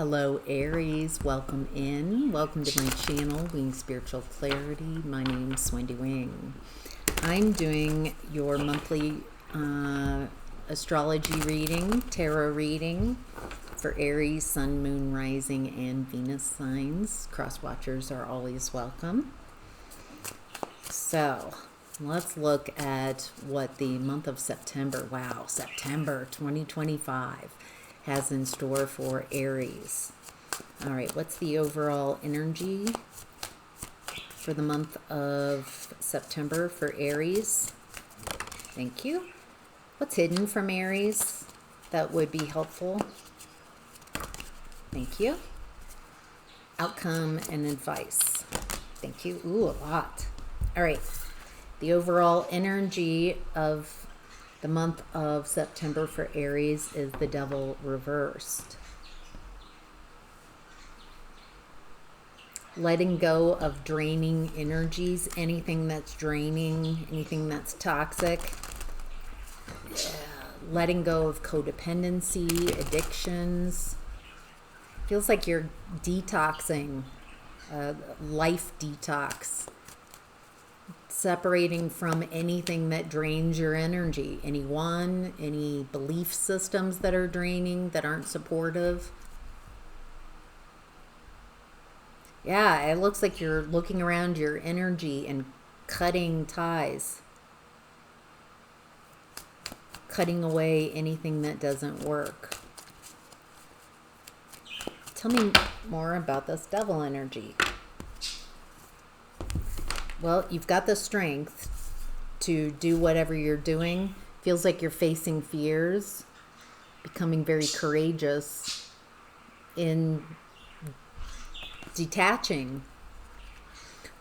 Hello Aries, welcome in. Welcome to my channel, Wing Spiritual Clarity. My name's Wendy Wing. I'm doing your monthly astrology reading, tarot reading for Aries, Sun, Moon, Rising, and Venus signs. Cross watchers are always welcome. So let's look at what the month of September, September 2025 has in store for Aries. All right, what's the overall energy for the month of September for Aries? Thank you. What's hidden from Aries that would be helpful? Thank you. Outcome and advice. Thank you. Ooh, a lot. All right. The overall energy of the month of September for Aries is the Devil reversed. Letting go of draining energies, anything that's draining, anything that's toxic. Letting go of codependency, addictions. Feels like you're detoxing, life detox. Separating from anything that drains your energy, any belief systems that are draining, that aren't supportive. Yeah, it looks like you're looking around your energy and cutting ties, cutting away anything that doesn't work. Tell me more about this devil energy. Well, you've got the strength to do whatever you're doing. Feels like you're facing fears, becoming very courageous in detaching.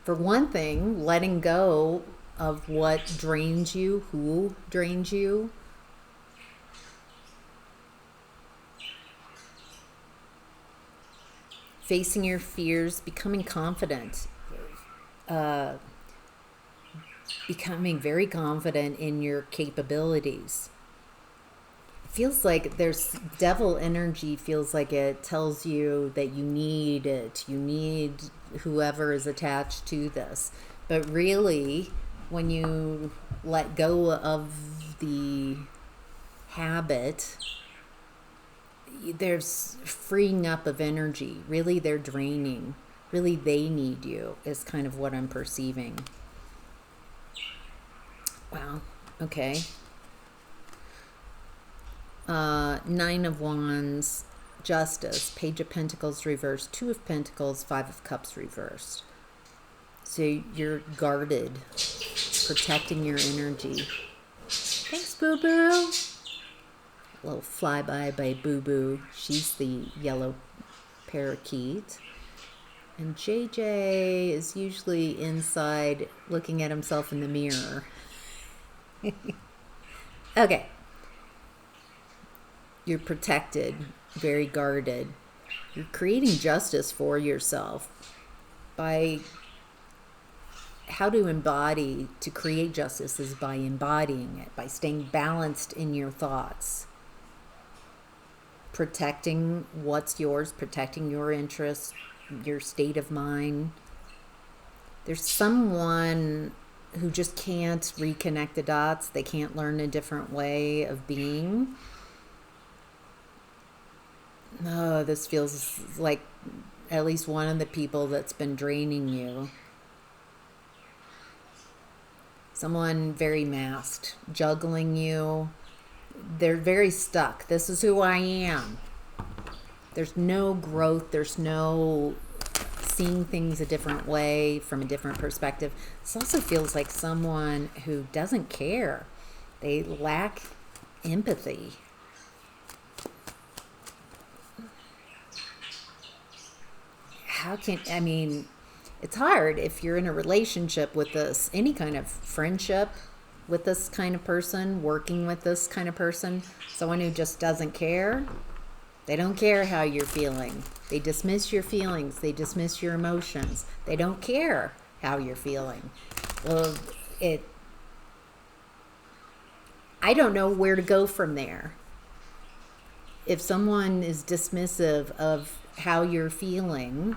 For one thing, letting go of what drains you, who drains you. Facing your fears, becoming confident. Becoming very confident in your capabilities. It feels like there's devil energy, feels like it tells you that you need it. You need whoever is attached to this. But really, when you let go of the habit, there's freeing up of energy. Really, they're draining. Really, they need you, is kind of what I'm perceiving. Wow. Okay. 9 of Wands, Justice, Page of Pentacles reversed, 2 of Pentacles, 5 of Cups reversed. So you're guarded, protecting your energy. Thanks, Boo Boo. A little flyby by Boo Boo. She's the yellow parakeet. And JJ is usually inside looking at himself in the mirror. Okay. You're protected, very guarded. You're creating justice for yourself by how to create justice is by embodying it, by staying balanced in your thoughts, protecting what's yours, protecting your interests, your state of mind. There's someone who just can't reconnect the dots. They can't learn a different way of being. Oh, this feels like at least one of the people that's been draining you. Someone very masked, juggling you. They're very stuck. This is who I am. There's no growth. There's no seeing things a different way, from a different perspective. This also feels like someone who doesn't care. They lack empathy. It's hard if you're in a relationship with this, any kind of friendship with this kind of person, working with this kind of person, someone who just doesn't care. They don't care how you're feeling. They dismiss your feelings. They dismiss your emotions. They don't care how you're feeling. Well, I don't know where to go from there. if someone is dismissive of how you're feeling,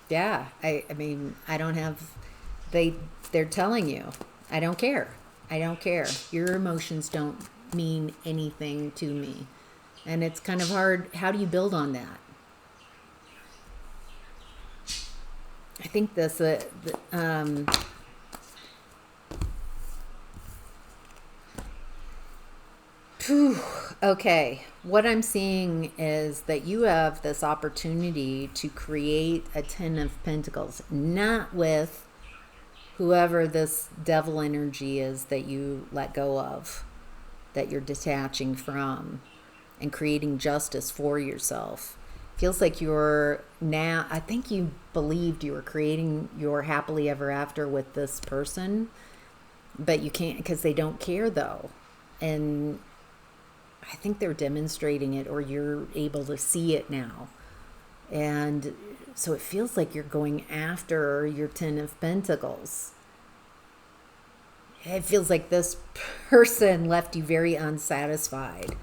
yeah, I mean, I don't have, they're telling you, I don't care. I don't care. Your emotions don't mean anything to me. And it's kind of hard. How do you build on that? I think this, Whew. Okay, what I'm seeing is that you have this opportunity to create a Ten of Pentacles, not with whoever this devil energy is that you let go of, that you're detaching from, and creating justice for yourself. Feels like you're now, I think you believed you were creating your happily ever after with this person, but you can't because they don't care though. And I think they're demonstrating it, or you're able to see it now. And so it feels like you're going after your Ten of Pentacles. It feels like this person left you very unsatisfied,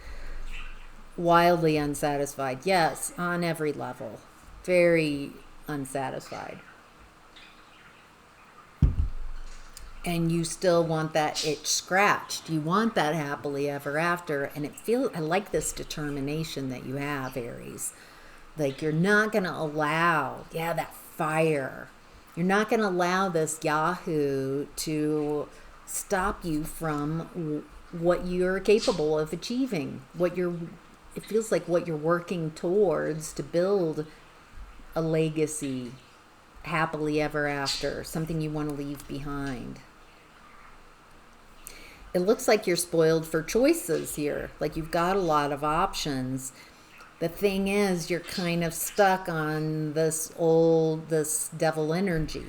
wildly unsatisfied. Yes, on every level, very unsatisfied. And you still want that itch scratched. You want that happily ever after. And I like this determination that you have, Aries. Like, you're not going to allow, that fire. You're not going to allow this Yahoo to stop you from what you're capable of achieving. It feels like what you're working towards to build a legacy, happily ever after, something you want to leave behind. It looks like you're spoiled for choices here. Like, you've got a lot of options. The thing is, you're kind of stuck on this devil energy.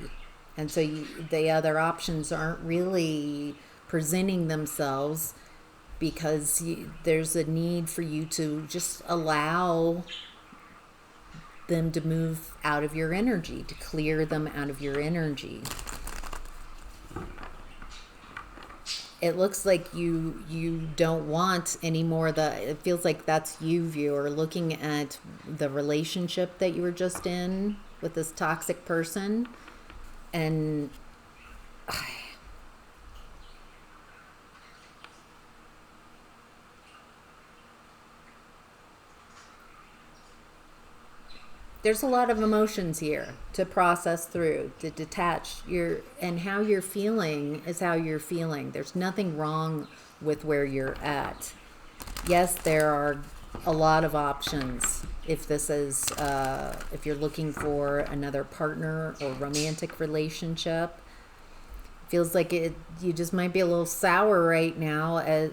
And so the other options aren't really presenting themselves because there's a need for you to just allow them to move out of your energy, to clear them out of your energy. It looks like you don't want any more it feels like that's you, viewer, looking at the relationship that you were just in with this toxic person. And there's a lot of emotions here to process through, to detach. And how you're feeling is how you're feeling. There's nothing wrong with where you're at. Yes, there are a lot of options. If this is, if you're looking for another partner or romantic relationship, feels like you just might be a little sour right now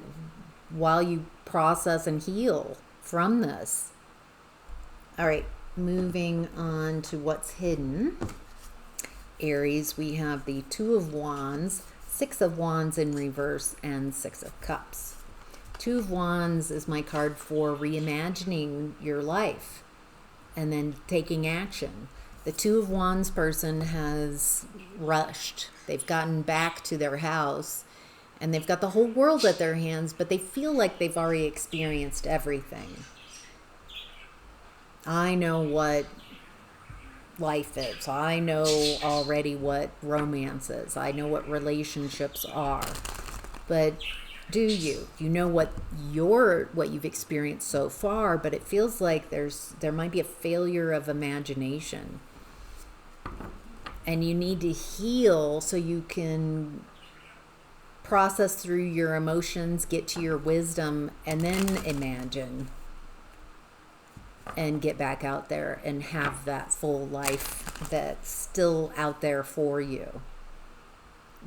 while you process and heal from this. All right. Moving on to what's hidden. Aries, we have the Two of Wands, Six of Wands in reverse, and Six of Cups. Two of Wands is my card for reimagining your life and then taking action. The Two of Wands person has rushed. They've gotten back to their house and they've got the whole world at their hands, but they feel like they've already experienced everything. I know what life is. I know already what romance is. I know what relationships are. But do you? You know what you've experienced so far, but it feels like there might be a failure of imagination. And you need to heal so you can process through your emotions, get to your wisdom, and then imagine. And get back out there and have that full life that's still out there for you.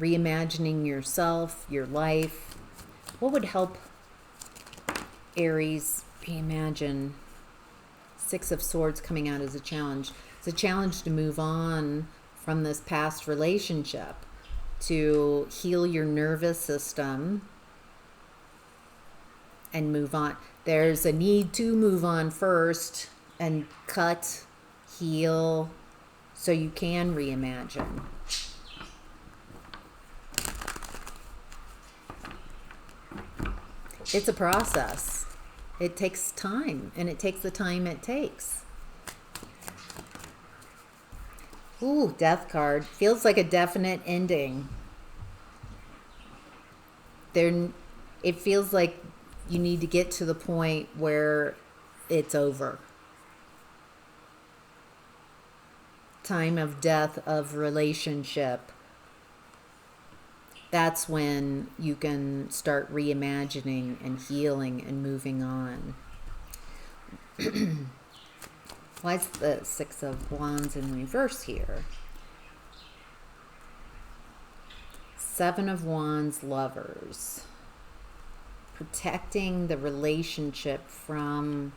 Reimagining yourself, your life. What would help Aries reimagine? Six of Swords coming out as a challenge. It's a challenge to move on from this past relationship, to heal your nervous system and move on. There's a need to move on first and cut, heal, so you can reimagine. It's a process. It takes time, and it takes the time it takes. Ooh, Death card. Feels like a definite ending. It feels like you need to get to the point where it's over. Time of death of relationship. That's when you can start reimagining and healing and moving on. Why is the Six of Wands in reverse here? Seven of Wands, Lovers. Protecting the relationship from...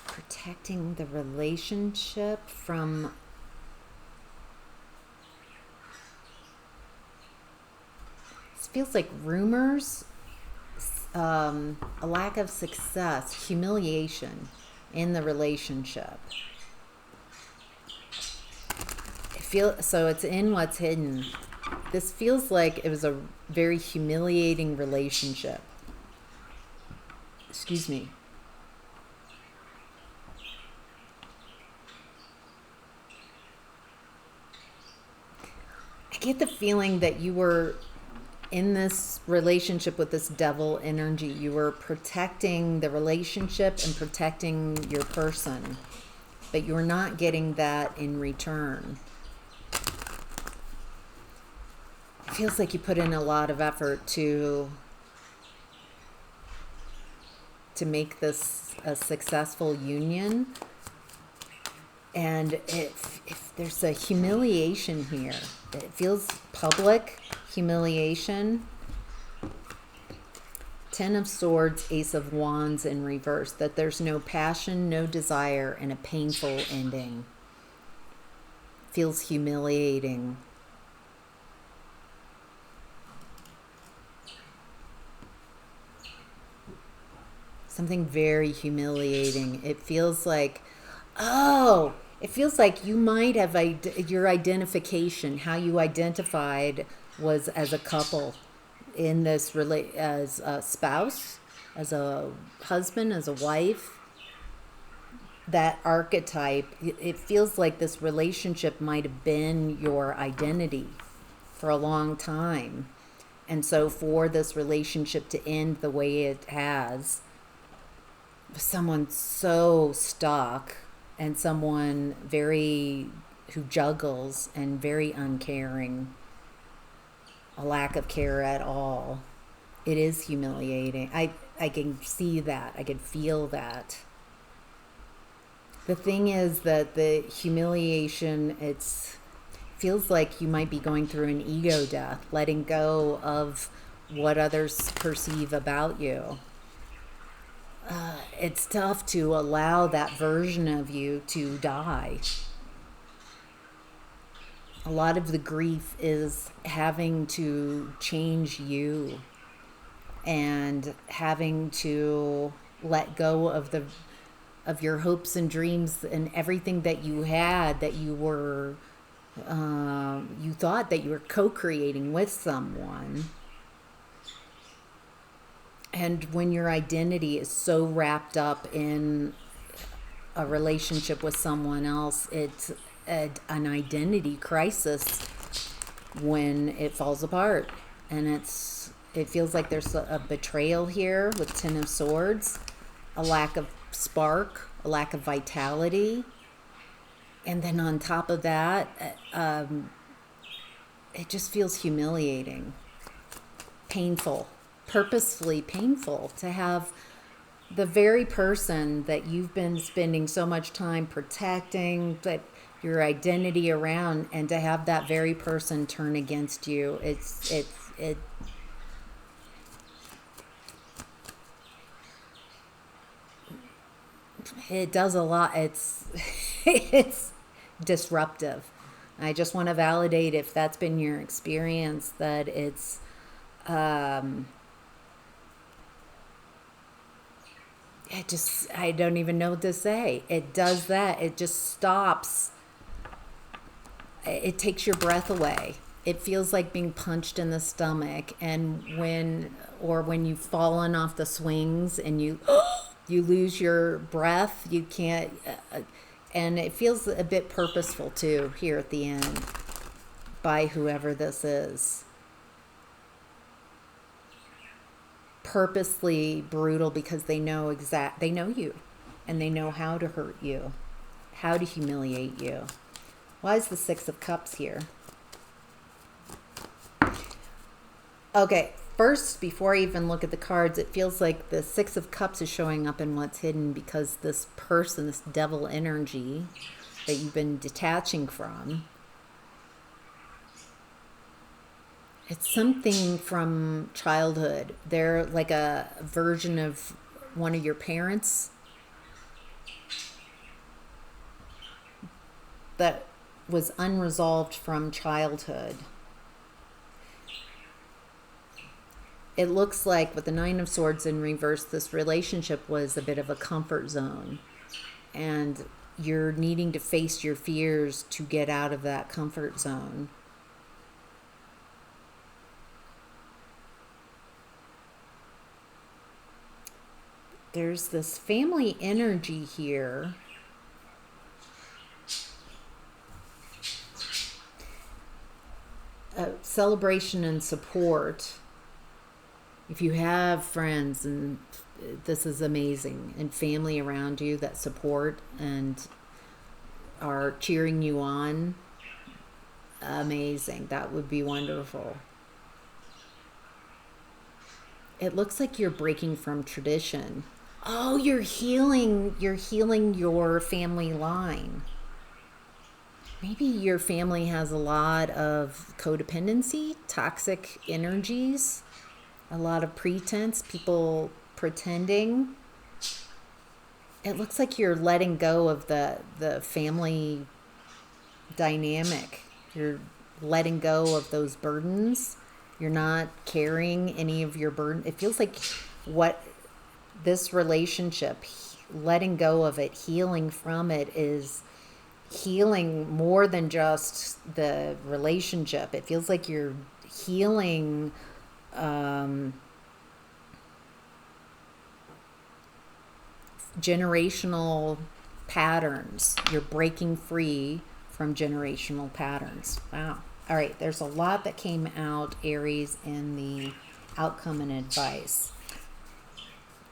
Protecting the relationship from... This feels like rumors, a lack of success, humiliation in the relationship. So it's in what's hidden. This feels like it was a very humiliating relationship. Excuse me. I get the feeling that you were in this relationship with this devil energy. You were protecting the relationship and protecting your person, but you're not getting that in return. It feels like you put in a lot of effort to make this a successful union, and if there's a humiliation here, it feels public humiliation. Ten of Swords, Ace of Wands in reverse, that there's no passion, no desire, and a painful ending. Feels humiliating. Something very humiliating. It feels like, oh, it feels like you might have your identification, how you identified was as a couple in this as a spouse, as a husband, as a wife. That archetype, it feels like this relationship might have been your identity for a long time. And so for this relationship to end the way it has, someone so stuck and someone who juggles and very uncaring, a lack of care at all, it is humiliating. I can see that. I can feel that. The thing is that the humiliation, feels like you might be going through an ego death, letting go of what others perceive about you. It's tough to allow that version of you to die. A lot of the grief is having to change you and having to let go of your hopes and dreams and everything that you had, that you were you thought that you were co-creating with someone. And when your identity is so wrapped up in a relationship with someone else, it's an identity crisis when it falls apart. And it feels like there's a betrayal here with Ten of Swords, a lack of spark, a lack of vitality. And then on top of that, it just feels humiliating, painful. Purposefully painful to have the very person that you've been spending so much time protecting, that your identity around, and to have that very person turn against you. It does a lot. It's disruptive. I just want to validate, if that's been your experience, that I don't even know what to say. It does that. It just stops. It takes your breath away. It feels like being punched in the stomach. And when you've fallen off the swings and you you lose your breath, you can't, and it feels a bit purposeful too here at the end by whoever this is. Purposely brutal because they know you, and they know how to hurt you, how to humiliate you. Why is the Six of Cups here? Okay, first, before I even look at the cards, it feels like the Six of Cups is showing up in what's hidden because this person, this devil energy that you've been detaching from, it's something from childhood. They're like a version of one of your parents that was unresolved from childhood. It looks like with the Nine of Swords in reverse, this relationship was a bit of a comfort zone. And you're needing to face your fears to get out of that comfort zone. There's this family energy here. Celebration and support. If you have friends, and this is amazing, and family around you that support and are cheering you on, amazing. That would be wonderful. It looks like you're breaking from tradition. Oh, you're healing your family line. Maybe your family has a lot of codependency, toxic energies, a lot of pretense, people pretending. It looks like you're letting go of the family dynamic. You're letting go of those burdens. You're not carrying any of your burden. It feels like what this relationship, letting go of it, healing from it, is healing more than just the relationship. It feels like you're healing generational patterns. You're breaking free from generational patterns. Wow. All right, there's a lot that came out, Aries, in the outcome and advice.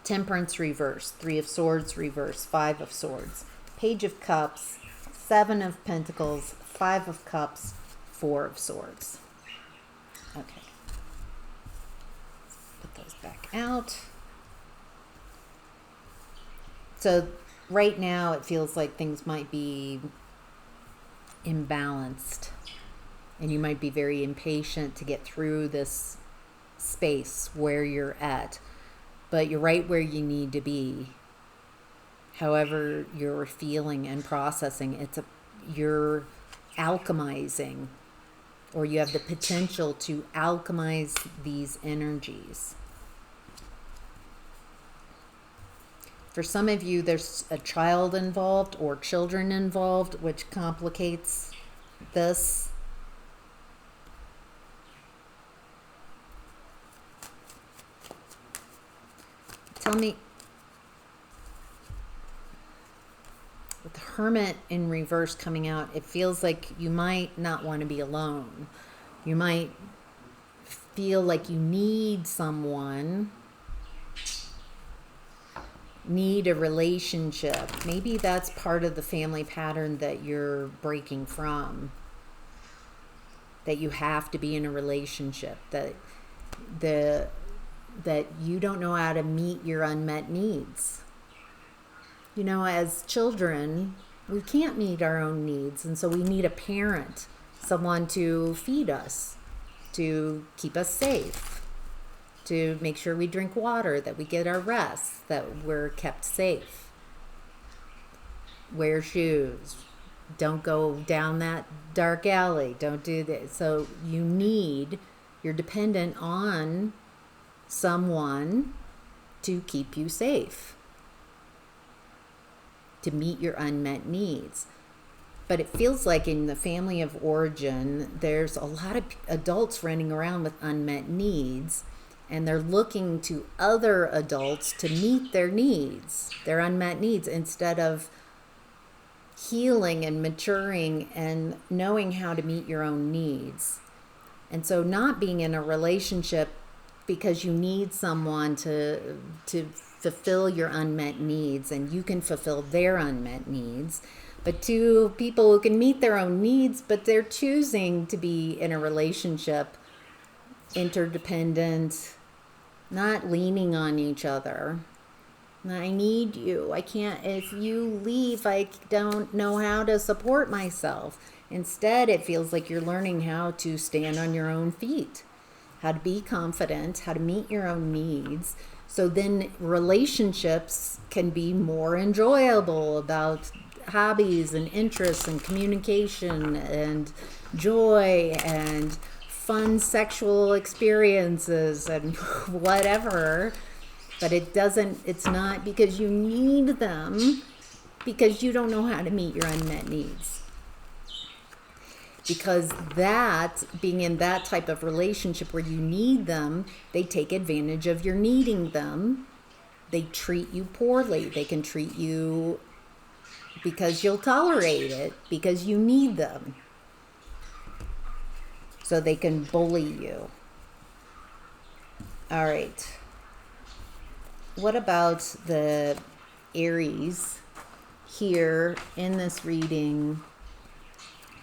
Temperance reverse, Three of Swords reverse, Five of Swords, Page of Cups, Seven of Pentacles, Five of Cups, Four of Swords. Okay. Put those back out. So right now it feels like things might be imbalanced, and you might be very impatient to get through this space where you're at, but you're right where you need to be. However you're feeling and processing, you're alchemizing, or you have the potential to alchemize these energies. For some of you, there's a child involved or children involved, which complicates this. Tell me, with the Hermit in reverse coming out, it feels like you might not want to be alone. You might feel like you need someone, need a relationship. Maybe that's part of the family pattern that you're breaking from, that you have to be in a relationship, that you don't know how to meet your unmet needs. You know, as children, we can't meet our own needs, and so we need a parent, someone to feed us, to keep us safe, to make sure we drink water, that we get our rest, that we're kept safe. Wear shoes. Don't go down that dark alley. Don't do this. So you're dependent on someone to keep you safe. to meet your unmet needs. But it feels like in the family of origin, there's a lot of adults running around with unmet needs, and they're looking to other adults to meet their needs, their unmet needs, instead of healing and maturing and knowing how to meet your own needs. And so not being in a relationship because you need someone to fulfill your unmet needs, and you can fulfill their unmet needs, but two people who can meet their own needs, but they're choosing to be in a relationship, interdependent, not leaning on each other. I need you. I can't, if you leave, I don't know how to support myself. Instead, it feels like you're learning how to stand on your own feet, how to be confident, how to meet your own needs. So then relationships can be more enjoyable, about hobbies and interests and communication and joy and fun sexual experiences and whatever. But it's not because you need them, because you don't know how to meet your unmet needs. Because that, being in that type of relationship where you need them, they take advantage of your needing them. They treat you poorly. They can treat you because you'll tolerate it, because you need them. So they can bully you. All right. What about the Aries here in this reading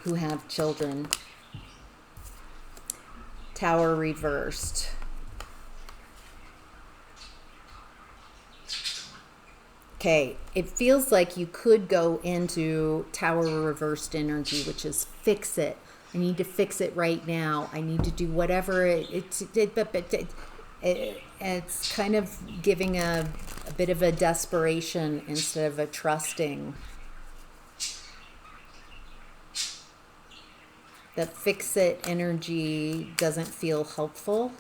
who have children? Tower reversed. Okay, it feels like you could go into Tower reversed energy, which is fix it. I need to fix it right now. I need to do whatever it's kind of giving a bit of a desperation instead of a trusting. The fix it energy doesn't feel helpful.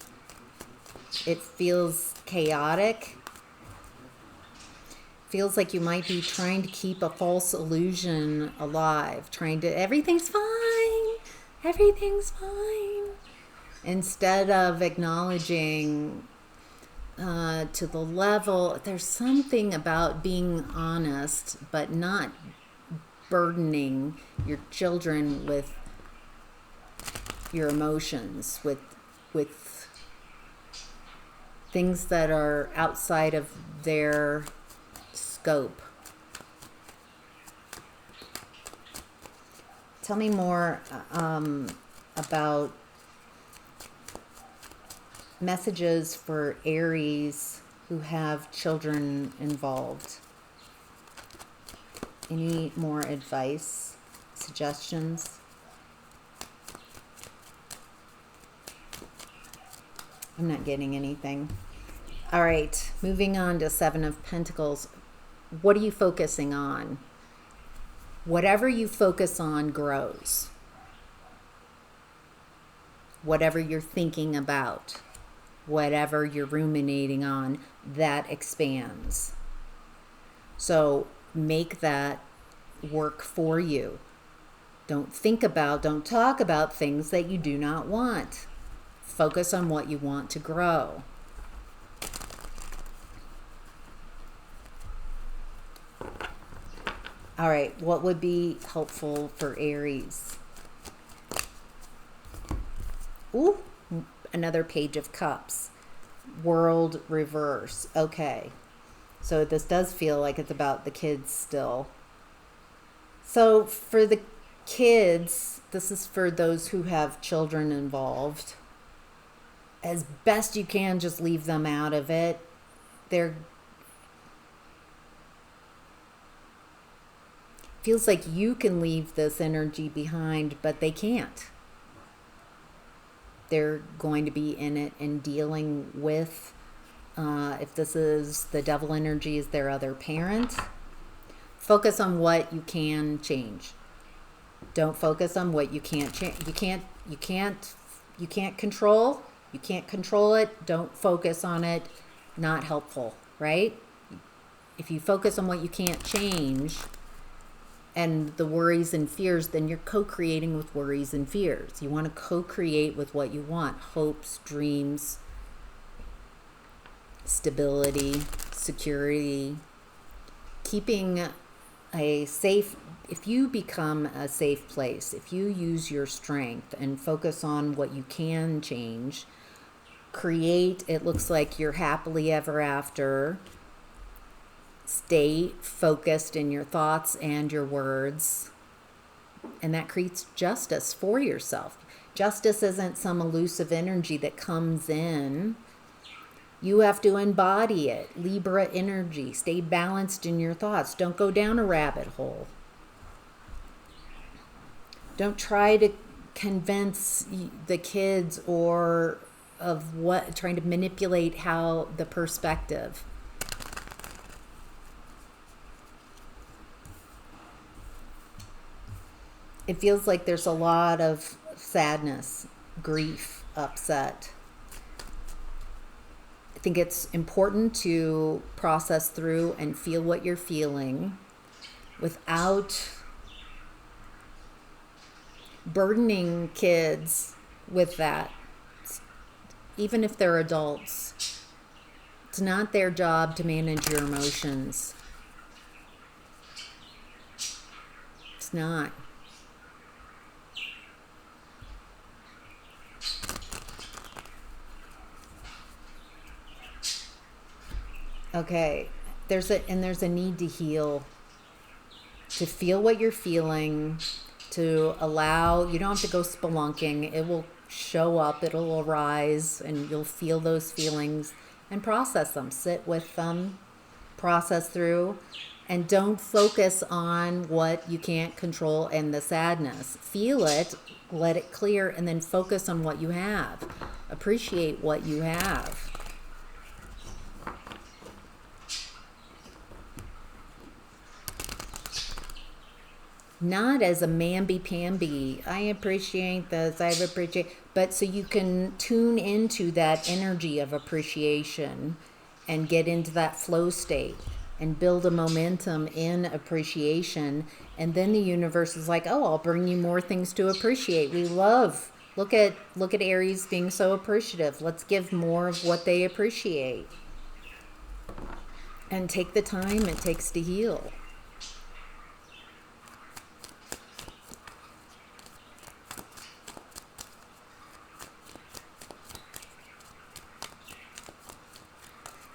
It feels chaotic. Feels like you might be trying to keep a false illusion alive, everything's fine, instead of acknowledging to the level, there's something about being honest, but not burdening your children with your emotions, with things that are outside of their scope. Tell me more about messages for Aries who have children involved. Any more advice, suggestions? I'm not getting anything. All right, moving on to Seven of Pentacles. What are you focusing on? Whatever you focus on grows. Whatever you're thinking about, whatever you're ruminating on, that expands. So make that work for you. Don't talk about things that you do not want. Focus on what you want to grow. All right, what would be helpful for Aries? Ooh, another Page of Cups. World reverse. Okay. So this does feel like it's about the kids still. So for the kids, this is for those who have children involved. As best you can, just leave them out of it. Feels like you can leave this energy behind, but they can't. They're going to be in it and dealing with, if this is the devil energy, is their other parent. Focus on what you can change. Don't focus on what you can't change. You can't control. You can't control it. Don't focus on it. Not helpful, right? if you focus on what you can't change and the worries and fears, then you're co-creating with worries and fears. You want to co-create with what you want: hopes, dreams, stability, security, keeping a safe. If you become a safe place, if you use your strength and focus on what you can change, create, it looks like you're happily ever after. Stay focused in your thoughts and your words, and that creates justice for yourself. Justice isn't some elusive energy that comes in. You have to embody it. Libra energy. Stay balanced in your thoughts. Don't go down a rabbit hole. Don't try to convince the kids or of what, trying to manipulate how the perspective. It feels like there's a lot of sadness, grief, upset. I think it's important to process through and feel what you're feeling without burdening kids with that. Even if they're adults, it's not their job to manage your emotions. It's not. Okay, there's a need to heal, to feel what you're feeling, to allow, you don't have to go spelunking. It will show up, it'll arise, and you'll feel those feelings and process them. Sit with them, process through, and don't focus on what you can't control and the sadness. Feel it, let it clear, and then focus on what you have. Appreciate what you have. Not as a mamby-pamby, I appreciate this, I appreciate, but so you can tune into that energy of appreciation and get into that flow state and build a momentum in appreciation. And then the universe is like, oh, I'll bring you more things to appreciate. We love, look at Aries being so appreciative. Let's give more of what they appreciate. And take the time it takes to heal.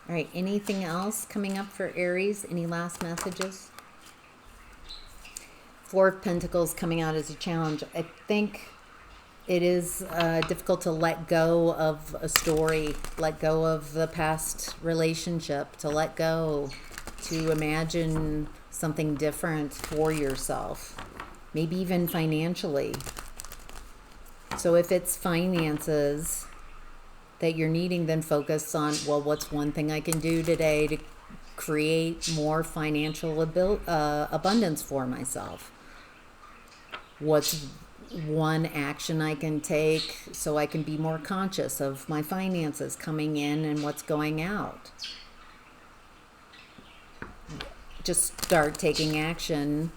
All right, anything else coming up for Aries? Any last messages? Four of Pentacles coming out as a challenge. I think it is difficult to let go of a story, let go of the past relationship, to let go, to imagine something different for yourself, maybe even financially. So if it's finances that you're needing, then focus on, well, what's one thing I can do today to create more financial abundance for myself? What's one action I can take so I can be more conscious of my finances coming in and what's going out? Just start taking action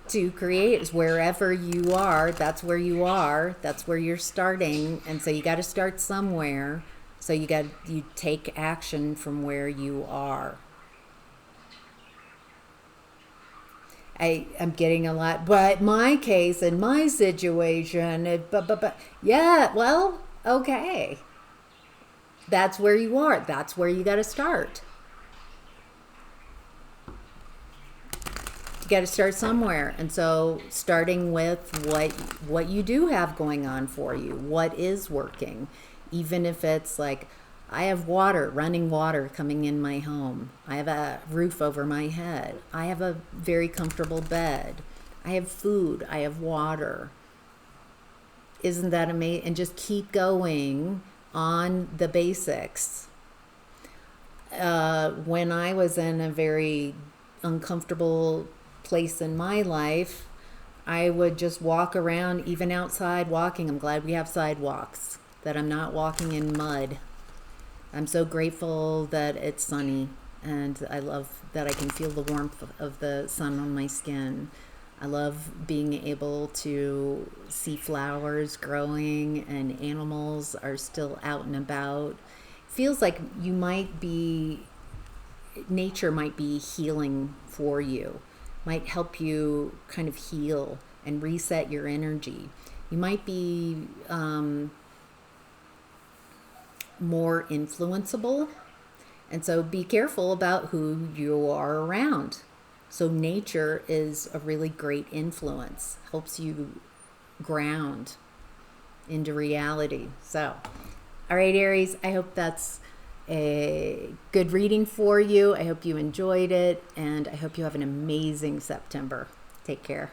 to create. Wherever you are, that's where you are, that's where you're starting. And so you got to start somewhere. So you take action from where you are. I'm getting a lot, but my case and my situation, but yeah, well, okay, that's where you are, that's where you got to start. You got to start somewhere. And so starting with what you do have going on for you, what is working, even if it's like, I have water, running water coming in my home. I have a roof over my head. I have a very comfortable bed. I have food. I have water. Isn't that amazing? And just keep going on the basics. When I was in a very uncomfortable place in my life, I would just walk around, even outside walking. I'm glad we have sidewalks, that I'm not walking in mud. I'm so grateful that it's sunny and I love that I can feel the warmth of the sun on my skin. I love being able to see flowers growing and animals are still out and about. Feels like nature might be healing for you, might help you kind of heal and reset your energy. You might be more influenceable, and so be careful about who you are around. So nature is a really great influence, helps you ground into reality. So, all right, Aries, I hope that's a good reading for you. I hope you enjoyed it, and I hope you have an amazing September. Take care.